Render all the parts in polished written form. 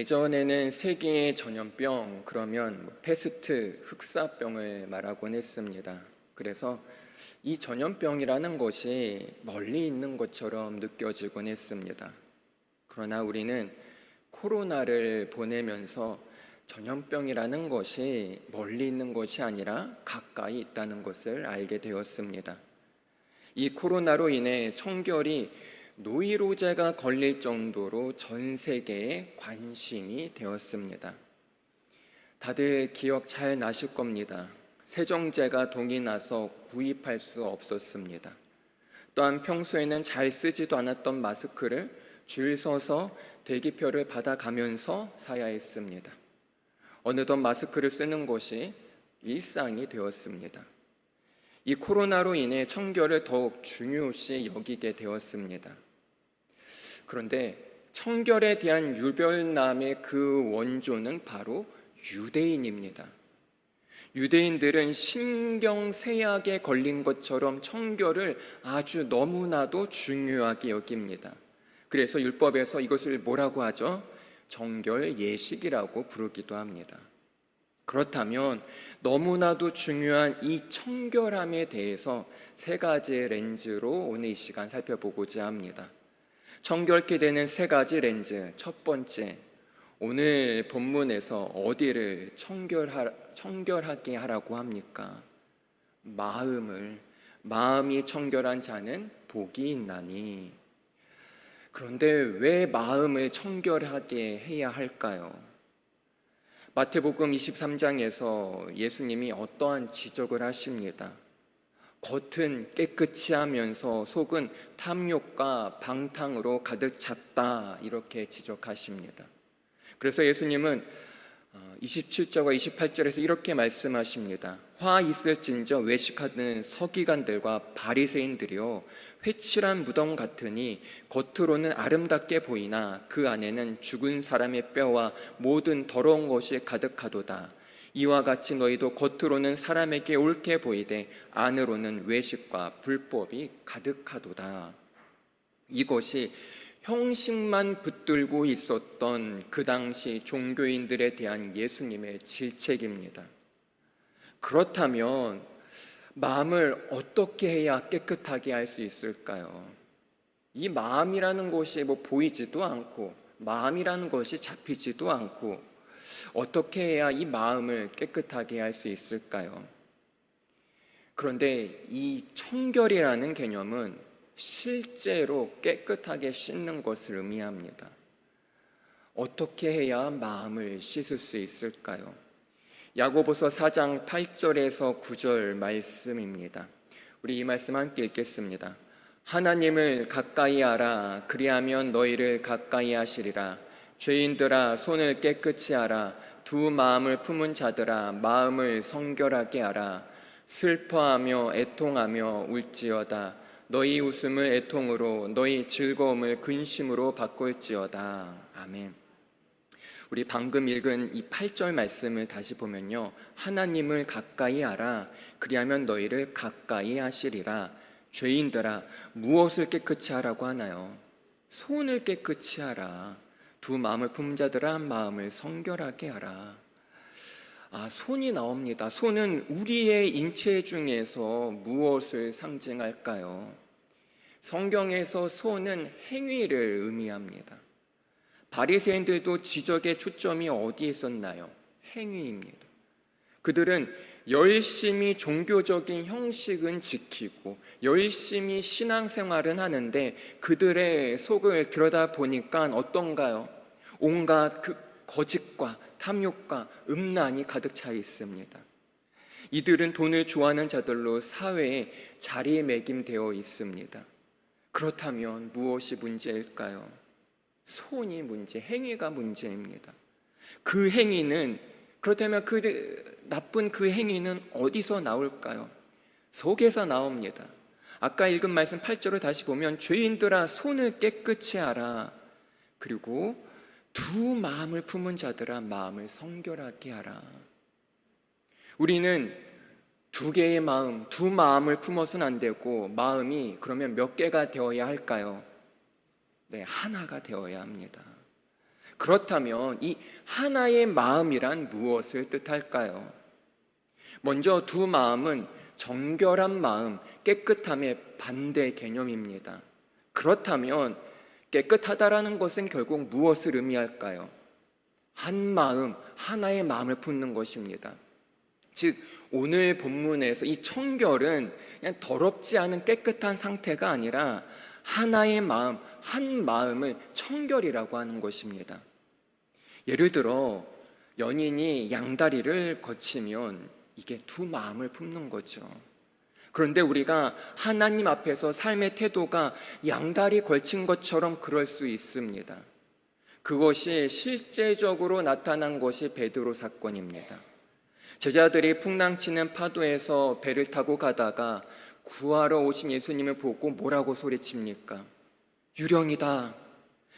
예전에는 세계의 전염병 그러면 패스트 흑사병을 말하곤 했습니다. 그래서 이 전염병이라는 것이 멀리 있는 것처럼 느껴지곤 했습니다. 그러나 우리는 코로나를 보내면서 전염병이라는 것이 멀리 있는 것이 아니라 가까이 있다는 것을 알게 되었습니다. 이 코로나로 인해 청결이 노이로제가 걸릴 정도로 전 세계에 관심이 되었습니다. 다들 기억 잘 나실 겁니다. 세정제가 동이 나서 구입할 수 없었습니다. 또한 평소에는 잘 쓰지도 않았던 마스크를 줄 서서 대기표를 받아가면서 사야 했습니다. 어느덧 마스크를 쓰는 것이 일상이 되었습니다. 이 코로나로 인해 청결을 더욱 중요시 여기게 되었습니다. 그런데 청결에 대한 유별남의 그 원조는 바로 유대인입니다. 유대인들은 신경쇠약에 걸린 것처럼 청결을 아주 너무나도 중요하게 여깁니다. 그래서 율법에서 이것을 뭐라고 하죠? 정결 예식이라고 부르기도 합니다. 그렇다면 너무나도 중요한 이 청결함에 대해서 세 가지 렌즈로 오늘 이 시간 살펴보고자 합니다. 청결케 되는 세 가지 렌즈. 첫 번째, 오늘 본문에서 어디를 청결하게 하라고 합니까? 마음이 청결한 자는 복이 있나니. 그런데 왜 마음을 청결하게 해야 할까요? 마태복음 23장에서 예수님이 어떠한 지적을 하십니다. 겉은 깨끗이 하면서 속은 탐욕과 방탕으로 가득 찼다, 이렇게 지적하십니다. 그래서 예수님은 27절과 28절에서 이렇게 말씀하십니다. 화 있을진저 외식하는 서기관들과 바리새인들이요, 회칠한 무덤 같으니 겉으로는 아름답게 보이나 그 안에는 죽은 사람의 뼈와 모든 더러운 것이 가득하도다. 이와 같이 너희도 겉으로는 사람에게 옳게 보이되 안으로는 외식과 불법이 가득하도다. 이것이 형식만 붙들고 있었던 그 당시 종교인들에 대한 예수님의 질책입니다. 그렇다면 마음을 어떻게 해야 깨끗하게 할 수 있을까요? 이 마음이라는 것이 보이지도 않고 마음이라는 것이 잡히지도 않고 어떻게 해야 이 마음을 깨끗하게 할 수 있을까요? 그런데 이 청결이라는 개념은 실제로 깨끗하게 씻는 것을 의미합니다. 어떻게 해야 마음을 씻을 수 있을까요? 야고보서 4장 8절에서 9절 말씀입니다. 우리 이 말씀 함께 읽겠습니다. 하나님을 가까이 하라. 그리하면 너희를 가까이 하시리라. 죄인들아 손을 깨끗이 하라. 두 마음을 품은 자들아 마음을 성결하게 하라. 슬퍼하며 애통하며 울지어다. 너희 웃음을 애통으로 너희 즐거움을 근심으로 바꿀지어다. 아멘. 우리 방금 읽은 이 8절 말씀을 다시 보면요, 하나님을 가까이 하라. 그리하면 너희를 가까이 하시리라. 죄인들아 무엇을 깨끗이 하라고 하나요? 손을 깨끗이 하라. 두 마음을 품은 자들아 마음을 성결하게 하라. 손이 나옵니다. 손은 우리의 인체 중에서 무엇을 상징할까요? 성경에서 손은 행위를 의미합니다. 바리새인들도 지적의 초점이 어디에 있었나요? 행위입니다. 그들은 열심히 종교적인 형식은 지키고 열심히 신앙생활은 하는데 그들의 속을 들여다보니까 어떤가요? 온갖 그 거짓과 탐욕과 음란이 가득 차 있습니다. 이들은 돈을 좋아하는 자들로 사회에 자리매김되어 있습니다. 그렇다면 무엇이 문제일까요? 손이 문제, 행위가 문제입니다. 그 행위는, 그렇다면 그 나쁜 그 행위는 어디서 나올까요? 속에서 나옵니다. 아까 읽은 말씀 8절을 다시 보면 죄인들아 손을 깨끗이 하라. 그리고 두 마음을 품은 자들아 마음을 성결하게 하라. 우리는 두 개의 마음, 두 마음을 품어서는 안 되고 마음이 그러면 몇 개가 되어야 할까요? 네, 하나가 되어야 합니다. 그렇다면 이 하나의 마음이란 무엇을 뜻할까요? 먼저 두 마음은 정결한 마음, 깨끗함의 반대 개념입니다. 그렇다면 깨끗하다라는 것은 결국 무엇을 의미할까요? 한 마음, 하나의 마음을 품는 것입니다. 즉 오늘 본문에서 이 청결은 그냥 더럽지 않은 깨끗한 상태가 아니라 하나의 마음, 한 마음을 청결이라고 하는 것입니다. 예를 들어 연인이 양다리를 거치면 이게 두 마음을 품는 거죠. 그런데 우리가 하나님 앞에서 삶의 태도가 양다리 걸친 것처럼 그럴 수 있습니다. 그것이 실제적으로 나타난 것이 베드로 사건입니다. 제자들이 풍랑치는 파도에서 배를 타고 가다가 구하러 오신 예수님을 보고 뭐라고 소리칩니까? 유령이다.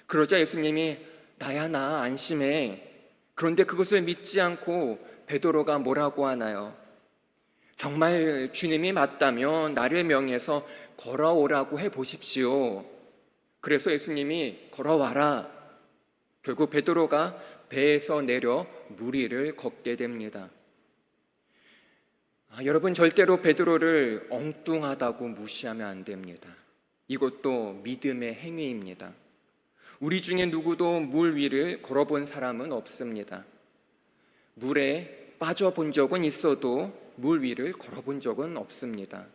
그러자 예수님이 나야 나 안심해. 그런데 그것을 믿지 않고 베드로가 뭐라고 하나요? 정말 주님이 맞다면 나를 명해서 걸어오라고 해보십시오. 그래서 예수님이 걸어와라. 결국 베드로가 배에서 내려 물 위를 걷게 됩니다. 여러분 절대로 베드로를 엉뚱하다고 무시하면 안 됩니다. 이것도 믿음의 행위입니다. 우리 중에 누구도 물 위를 걸어본 사람은 없습니다. 물에 빠져본 적은 있어도 물 위를 걸어본 적은 없습니다.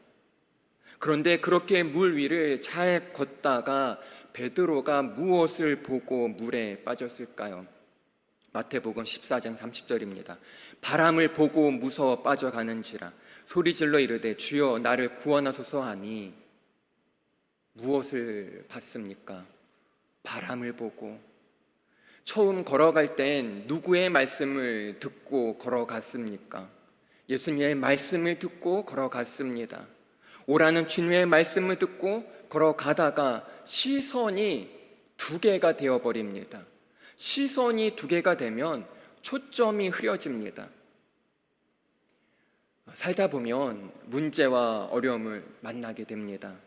그런데 그렇게 물 위를 잘 걷다가 베드로가 무엇을 보고 물에 빠졌을까요? 마태복음 14장 30절입니다. 바람을 보고 무서워 빠져가는지라 소리질러 이르되 주여 나를 구원하소서 하니 무엇을 봤습니까? 바람을 보고. 처음 걸어갈 땐 누구의 말씀을 듣고 걸어갔습니까? 예수님의 말씀을 듣고 걸어갔습니다. 오라는 주님의 말씀을 듣고 걸어가다가 시선이 두 개가 되어버립니다. 시선이 두 개가 되면 초점이 흐려집니다. 살다 보면 문제와 어려움을 만나게 됩니다.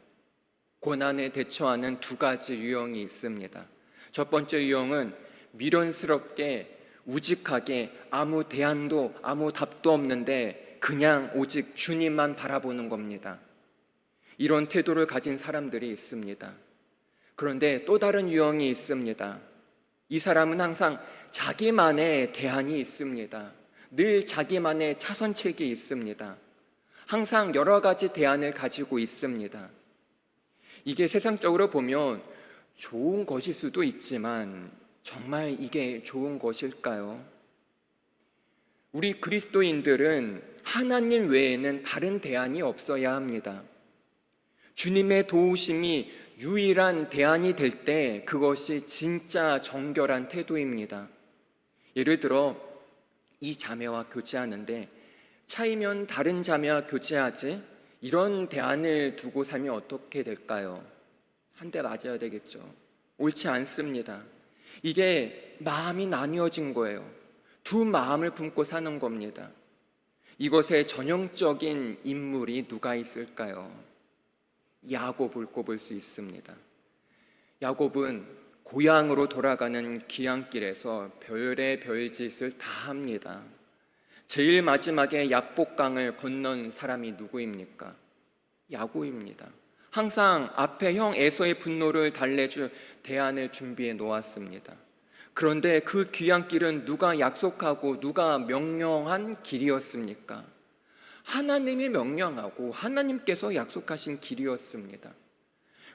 고난에 대처하는 두 가지 유형이 있습니다. 첫 번째 유형은 미련스럽게 우직하게 아무 대안도 아무 답도 없는데 그냥 오직 주님만 바라보는 겁니다. 이런 태도를 가진 사람들이 있습니다. 그런데 또 다른 유형이 있습니다. 이 사람은 항상 자기만의 대안이 있습니다. 늘 자기만의 차선책이 있습니다. 항상 여러 가지 대안을 가지고 있습니다. 이게 세상적으로 보면 좋은 것일 수도 있지만 정말 이게 좋은 것일까요? 우리 그리스도인들은 하나님 외에는 다른 대안이 없어야 합니다. 주님의 도우심이 유일한 대안이 될 때 그것이 진짜 정결한 태도입니다. 예를 들어 이 자매와 교제하는데 차이면 다른 자매와 교제하지 이런 대안을 두고 살면 어떻게 될까요? 한 대 맞아야 되겠죠. 옳지 않습니다. 이게 마음이 나뉘어진 거예요. 두 마음을 품고 사는 겁니다. 이것의 전형적인 인물이 누가 있을까요? 야곱을 꼽을 수 있습니다. 야곱은 고향으로 돌아가는 귀향길에서 별의 별짓을 다 합니다. 제일 마지막에 야복강을 건넌 사람이 누구입니까? 야곱입니다. 항상 앞에 형 에서의 분노를 달래줄 대안을 준비해 놓았습니다. 그런데 그 귀향길은 누가 약속하고 누가 명령한 길이었습니까? 하나님이 명령하고 하나님께서 약속하신 길이었습니다.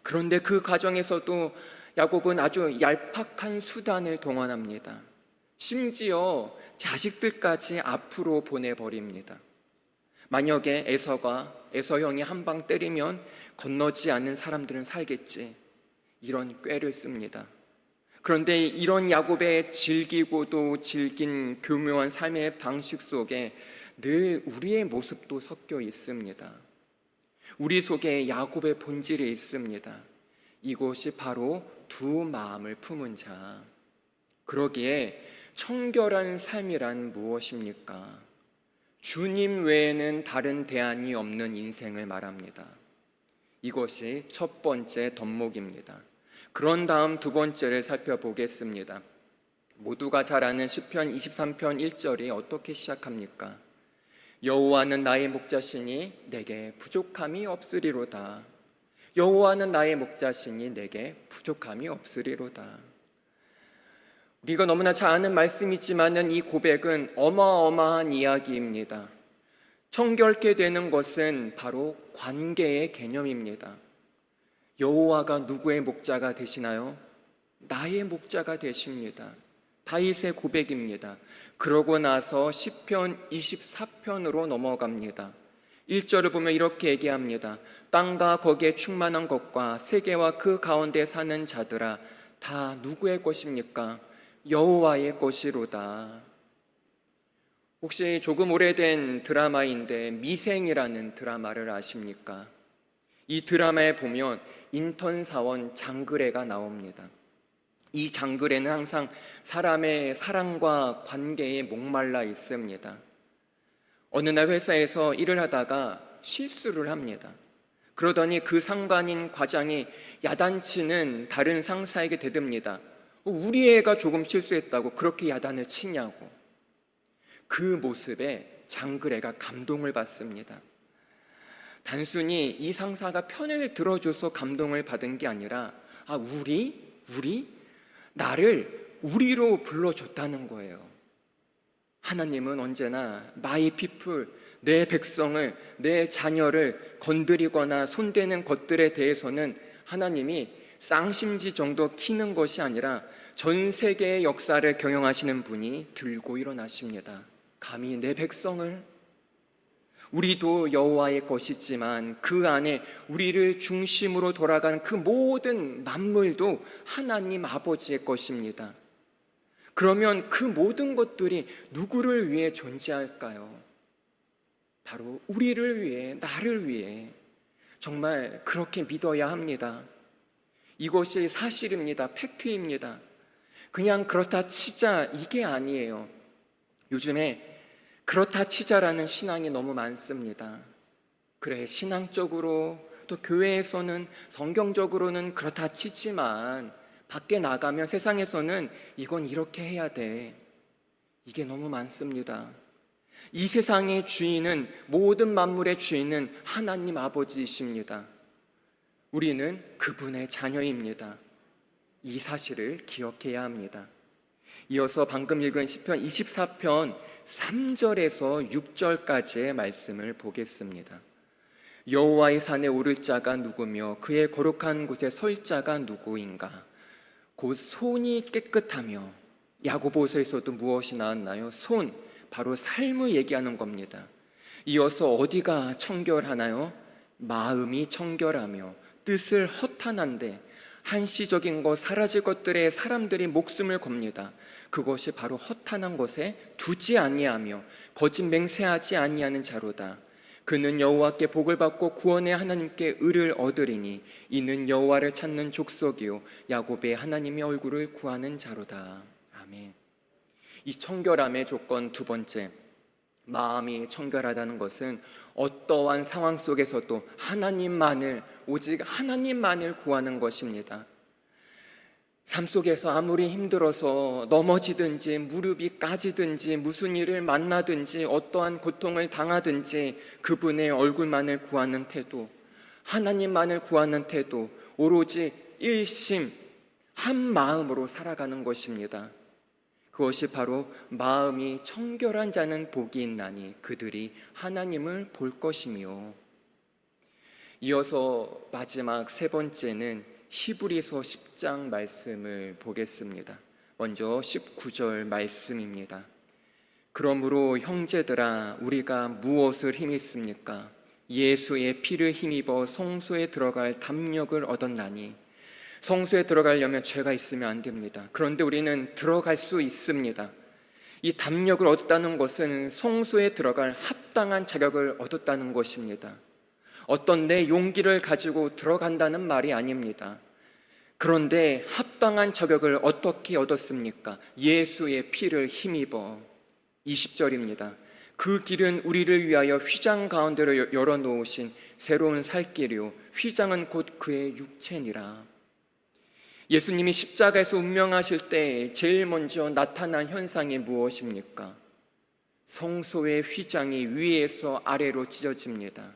그런데 그 과정에서도 야곱은 아주 얄팍한 수단을 동원합니다. 심지어 자식들까지 앞으로 보내버립니다. 만약에 에서 형이 한 방 때리면 건너지 않는 사람들은 살겠지, 이런 꾀를 씁니다. 그런데 이런 야곱의 질기고도 질긴 교묘한 삶의 방식 속에 늘 우리의 모습도 섞여 있습니다. 우리 속에 야곱의 본질이 있습니다. 이것이 바로 두 마음을 품은 자. 그러기에 청결한 삶이란 무엇입니까? 주님 외에는 다른 대안이 없는 인생을 말합니다. 이것이 첫 번째 덕목입니다. 그런 다음 두 번째를 살펴보겠습니다. 모두가 잘 아는 시편 23편 1절이 어떻게 시작합니까? 여호와는 나의 목자시니 내게 부족함이 없으리로다. 여호와는 나의 목자시니 내게 부족함이 없으리로다. 우리가 너무나 잘 아는 말씀이지만 이 고백은 어마어마한 이야기입니다. 청결케 되는 것은 바로 관계의 개념입니다. 여호와가 누구의 목자가 되시나요? 나의 목자가 되십니다. 다윗의 고백입니다. 그러고 나서 시편 24편으로 넘어갑니다. 1절을 보면 이렇게 얘기합니다. 땅과 거기에 충만한 것과 세계와 그 가운데 사는 자들아 다 누구의 것입니까? 여호와의 것이로다. 혹시 조금 오래된 드라마인데 미생이라는 드라마를 아십니까? 이 드라마에 보면 인턴 사원 장그래가 나옵니다. 이 장그래는 항상 사람의 사랑과 관계에 목말라 있습니다. 어느 날 회사에서 일을 하다가 실수를 합니다. 그러더니 그 상관인 과장이 야단치는 다른 상사에게 대듭니다. 우리 애가 조금 실수했다고 그렇게 야단을 치냐고. 그 모습에 장그래가 감동을 받습니다. 단순히 이 상사가 편을 들어줘서 감동을 받은 게 아니라 나를 우리로 불러줬다는 거예요. 하나님은 언제나 my people, 내 백성을, 내 자녀를 건드리거나 손대는 것들에 대해서는 하나님이 쌍심지 정도 키는 것이 아니라 전 세계의 역사를 경영하시는 분이 들고 일어나십니다. 감히 내 백성을, 우리도 여호와의 것이지만 그 안에 우리를 중심으로 돌아가는 그 모든 만물도 하나님 아버지의 것입니다. 그러면 그 모든 것들이 누구를 위해 존재할까요? 바로 우리를 위해, 나를 위해. 정말 그렇게 믿어야 합니다. 이것이 사실입니다. 팩트입니다. 그냥 그렇다 치자 이게 아니에요. 요즘에 그렇다 치자라는 신앙이 너무 많습니다. 그래, 신앙적으로 또 교회에서는 성경적으로는 그렇다 치지만 밖에 나가면 세상에서는 이건 이렇게 해야 돼. 이게 너무 많습니다. 이 세상의 주인은, 모든 만물의 주인은 하나님 아버지이십니다. 우리는 그분의 자녀입니다. 이 사실을 기억해야 합니다. 이어서 방금 읽은 시편 24편 3절에서 6절까지의 말씀을 보겠습니다. 여호와의 산에 오를 자가 누구며 그의 거룩한 곳에 설 자가 누구인가? 곧 손이 깨끗하며. 야고보서에서도 무엇이 나왔나요? 손, 바로 삶을 얘기하는 겁니다. 이어서 어디가 청결하나요? 마음이 청결하며 뜻을 허탄한데 한시적인 것, 사라질 것들에 사람들이 목숨을 겁니다. 그것이 바로 허탄한 것에 두지 아니하며 거짓 맹세하지 아니하는 자로다. 그는 여호와께 복을 받고 구원의 하나님께 의를 얻으리니 이는 여호와를 찾는 족속이요 야곱의 하나님의 얼굴을 구하는 자로다. 아멘. 이 청결함의 조건 두 번째, 마음이 청결하다는 것은 어떠한 상황 속에서도 하나님만을, 오직 하나님만을 구하는 것입니다. 삶 속에서 아무리 힘들어서 넘어지든지 무릎이 까지든지 무슨 일을 만나든지 어떠한 고통을 당하든지 그분의 얼굴만을 구하는 태도, 하나님만을 구하는 태도, 오로지 일심 한 마음으로 살아가는 것입니다. 그것이 바로 마음이 청결한 자는 복이 있나니 그들이 하나님을 볼 것이며. 이어서 마지막 세 번째는 히브리서 10장 말씀을 보겠습니다. 먼저 19절 말씀입니다. 그러므로 형제들아 우리가 무엇을 힘입습니까? 예수의 피를 힘입어 성소에 들어갈 담력을 얻었나니. 성소에 들어가려면 죄가 있으면 안 됩니다. 그런데 우리는 들어갈 수 있습니다. 이 담력을 얻었다는 것은 성소에 들어갈 합당한 자격을 얻었다는 것입니다. 어떤 내 용기를 가지고 들어간다는 말이 아닙니다. 그런데 합당한 자격을 어떻게 얻었습니까? 예수의 피를 힘입어. 20절입니다. 그 길은 우리를 위하여 휘장 가운데로 열어놓으신 새로운 살 길이요 휘장은 곧 그의 육체니라. 예수님이 십자가에서 운명하실 때 제일 먼저 나타난 현상이 무엇입니까? 성소의 휘장이 위에서 아래로 찢어집니다.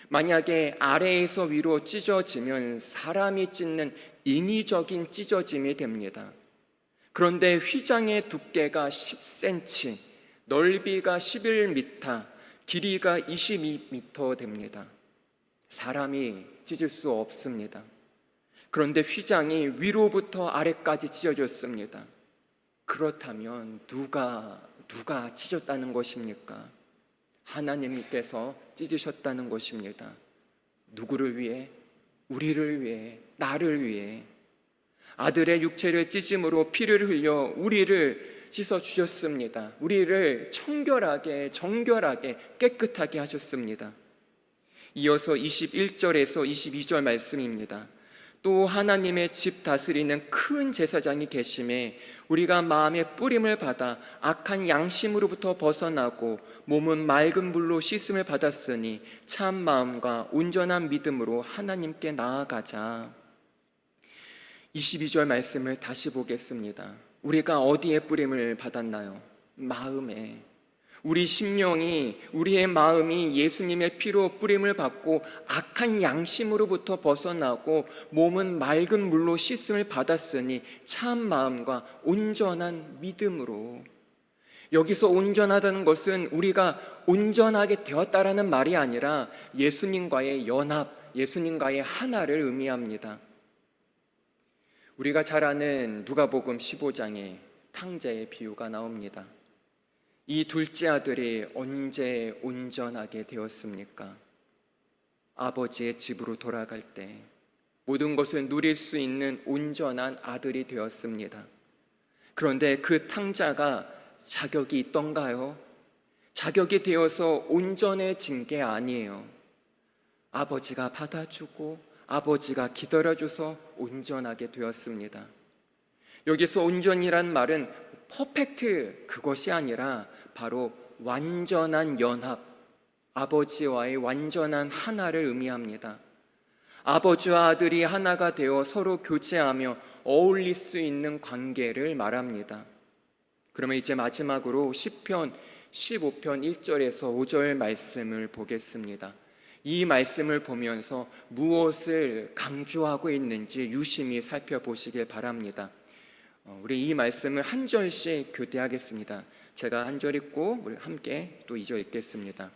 만약에 아래에서 위로 찢어지면 사람이 찢는 인위적인 찢어짐이 됩니다. 그런데 휘장의 두께가 10cm, 넓이가 11m, 길이가 22m 됩니다. 사람이 찢을 수 없습니다. 그런데 휘장이 위로부터 아래까지 찢어졌습니다. 그렇다면 누가 찢었다는 것입니까? 하나님께서 찢으셨다는 것입니다. 누구를 위해? 우리를 위해, 나를 위해. 아들의 육체를 찢음으로 피를 흘려 우리를 씻어주셨습니다. 우리를 청결하게, 정결하게, 깨끗하게 하셨습니다. 이어서 21절에서 22절 말씀입니다. 또 하나님의 집 다스리는 큰 제사장이 계심에 우리가 마음의 뿌림을 받아 악한 양심으로부터 벗어나고 몸은 맑은 물로 씻음을 받았으니 참 마음과 온전한 믿음으로 하나님께 나아가자. 22절 말씀을 다시 보겠습니다. 우리가 어디에 뿌림을 받았나요? 마음에. 우리 심령이, 우리의 마음이 예수님의 피로 뿌림을 받고 악한 양심으로부터 벗어나고 몸은 맑은 물로 씻음을 받았으니 참 마음과 온전한 믿음으로. 여기서 온전하다는 것은 우리가 온전하게 되었다라는 말이 아니라 예수님과의 연합, 예수님과의 하나를 의미합니다. 우리가 잘 아는 누가복음 15장에 탕자의 비유가 나옵니다. 이 둘째 아들이 언제 온전하게 되었습니까? 아버지의 집으로 돌아갈 때 모든 것을 누릴 수 있는 온전한 아들이 되었습니다. 그런데 그 탕자가 자격이 있던가요? 자격이 되어서 온전해진 게 아니에요. 아버지가 받아주고 아버지가 기다려줘서 온전하게 되었습니다. 여기서 온전이란 말은 퍼펙트 그것이 아니라 바로 완전한 연합, 아버지와의 완전한 하나를 의미합니다. 아버지와 아들이 하나가 되어 서로 교제하며 어울릴 수 있는 관계를 말합니다. 그러면 이제 마지막으로 시편 15편 1절에서 5절 말씀을 보겠습니다. 이 말씀을 보면서 무엇을 강조하고 있는지 유심히 살펴보시길 바랍니다. 우리 이 말씀을 한 절씩 교대하겠습니다. 제가 한 절 읽고 우리 함께 또 2절 읽겠습니다.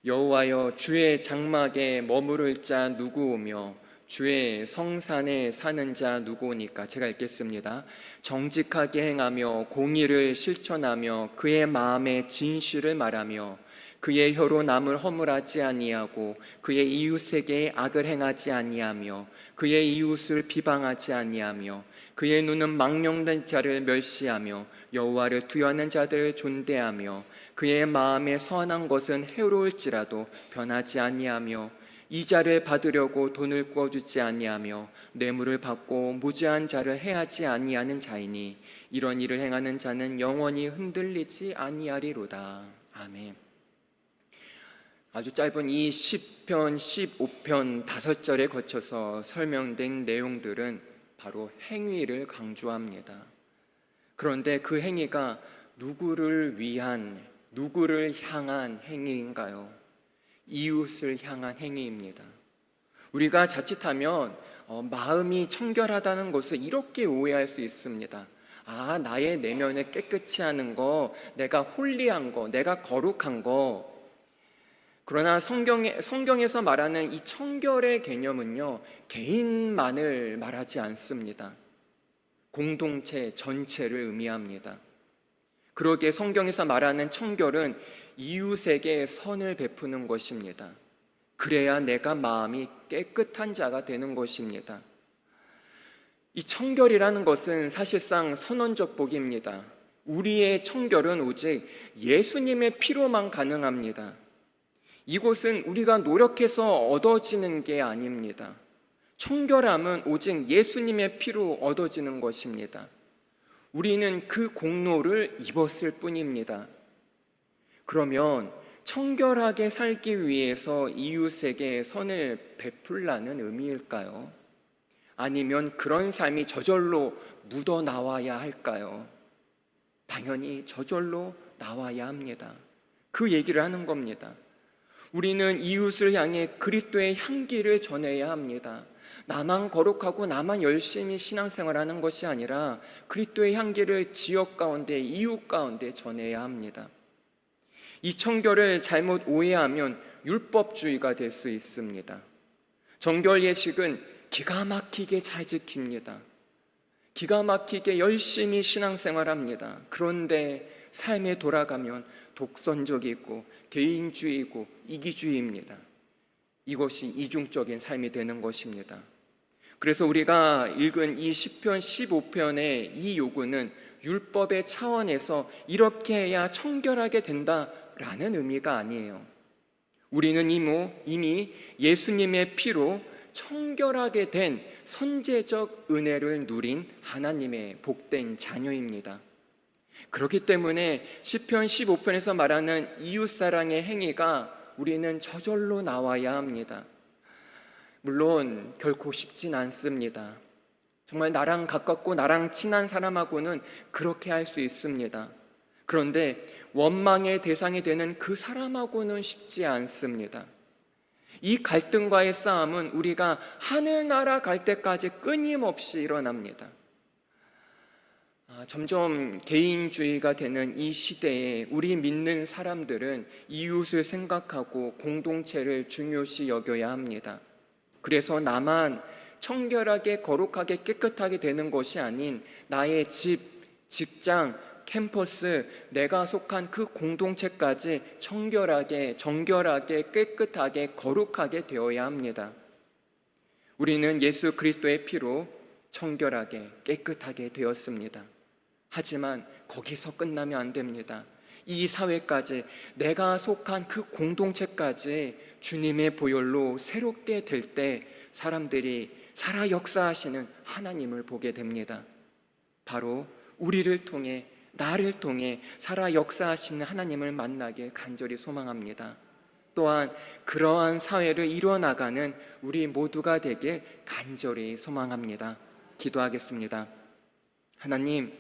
여호와여, 주의 장막에 머무를 자 누구오며 주의 성산에 사는 자 누구오니까. 제가 읽겠습니다. 정직하게 행하며 공의를 실천하며 그의 마음에 진실을 말하며 그의 혀로 남을 허물하지 아니하고 그의 이웃에게 악을 행하지 아니하며 그의 이웃을 비방하지 아니하며 그의 눈은 망령된 자를 멸시하며 여호와를 두려워하는 자들을 존대하며 그의 마음에 선한 것은 해로울지라도 변하지 아니하며 이자를 받으려고 돈을 꾸어주지 아니하며 뇌물을 받고 무죄한 자를 해하지 아니하는 자이니 이런 일을 행하는 자는 영원히 흔들리지 아니하리로다. 아멘. 아주 짧은 이 10편, 15편 5절에 거쳐서 설명된 내용들은 바로 행위를 강조합니다. 그런데 그 행위가 누구를 위한, 누구를 향한 행위인가요? 이웃을 향한 행위입니다. 우리가 자칫하면 마음이 청결하다는 것을 이렇게 오해할 수 있습니다. 아, 나의 내면을 깨끗이 하는 거, 내가 홀리한 거, 내가 거룩한 거. 그러나 성경에서 말하는 이 청결의 개념은요, 개인만을 말하지 않습니다. 공동체 전체를 의미합니다. 그러기에 성경에서 말하는 청결은 이웃에게 선을 베푸는 것입니다. 그래야 내가 마음이 깨끗한 자가 되는 것입니다. 이 청결이라는 것은 사실상 선언적 복입니다. 우리의 청결은 오직 예수님의 피로만 가능합니다. 이곳은 우리가 노력해서 얻어지는 게 아닙니다. 청결함은 오직 예수님의 피로 얻어지는 것입니다. 우리는 그 공로를 입었을 뿐입니다. 그러면 청결하게 살기 위해서 이웃에게 선을 베풀라는 의미일까요? 아니면 그런 삶이 저절로 묻어 나와야 할까요? 당연히 저절로 나와야 합니다. 그 얘기를 하는 겁니다. 우리는 이웃을 향해 그리스도의 향기를 전해야 합니다. 나만 거룩하고 나만 열심히 신앙생활하는 것이 아니라 그리스도의 향기를 지역 가운데, 이웃 가운데 전해야 합니다. 이 청결을 잘못 오해하면 율법주의가 될 수 있습니다. 정결 예식은 기가 막히게 잘 지킵니다. 기가 막히게 열심히 신앙생활합니다. 그런데 삶에 돌아가면 독선적이고 개인주의고 이기주의입니다. 이것이 이중적인 삶이 되는 것입니다. 그래서 우리가 읽은 이 시편 15편의 이 요구는 율법의 차원에서 이렇게 해야 청결하게 된다라는 의미가 아니에요. 우리는 이미 예수님의 피로 청결하게 된 선제적 은혜를 누린 하나님의 복된 자녀입니다. 그렇기 때문에 시편 15편에서 말하는 이웃사랑의 행위가 우리는 저절로 나와야 합니다. 물론 결코 쉽진 않습니다. 정말 나랑 가깝고 나랑 친한 사람하고는 그렇게 할 수 있습니다. 그런데 원망의 대상이 되는 그 사람하고는 쉽지 않습니다. 이 갈등과의 싸움은 우리가 하늘나라 갈 때까지 끊임없이 일어납니다. 점점 개인주의가 되는 이 시대에 우리 믿는 사람들은 이웃을 생각하고 공동체를 중요시 여겨야 합니다. 그래서 나만 청결하게 거룩하게 깨끗하게 되는 것이 아닌 나의 집, 직장, 캠퍼스, 내가 속한 그 공동체까지 정결하게 깨끗하게 거룩하게 되어야 합니다. 우리는 예수 그리스도의 피로 청결하게 깨끗하게 되었습니다. 하지만 거기서 끝나면 안 됩니다. 이 사회까지, 내가 속한 그 공동체까지 주님의 보혈로 새롭게 될 때 사람들이 살아 역사하시는 하나님을 보게 됩니다. 바로 우리를 통해, 나를 통해 살아 역사하시는 하나님을 만나길 간절히 소망합니다. 또한 그러한 사회를 이루어나가는 우리 모두가 되길 간절히 소망합니다. 기도하겠습니다. 하나님,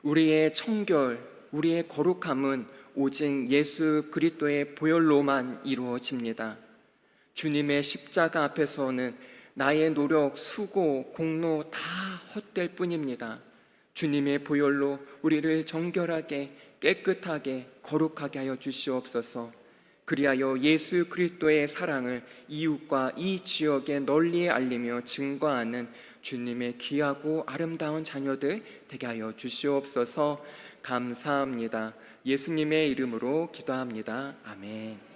우리의 청결, 우리의 거룩함은 오직 예수 그리스도의 보혈로만 이루어집니다. 주님의 십자가 앞에서는 나의 노력, 수고, 공로 다 헛될 뿐입니다. 주님의 보혈로 우리를 정결하게, 깨끗하게, 거룩하게 하여 주시옵소서. 그리하여 예수 그리스도의 사랑을 이웃과 이 지역에 널리 알리며 증거하는 주님의 귀하고 아름다운 자녀들 되게 하여 주시옵소서. 감사합니다. 예수님의 이름으로 기도합니다. 아멘.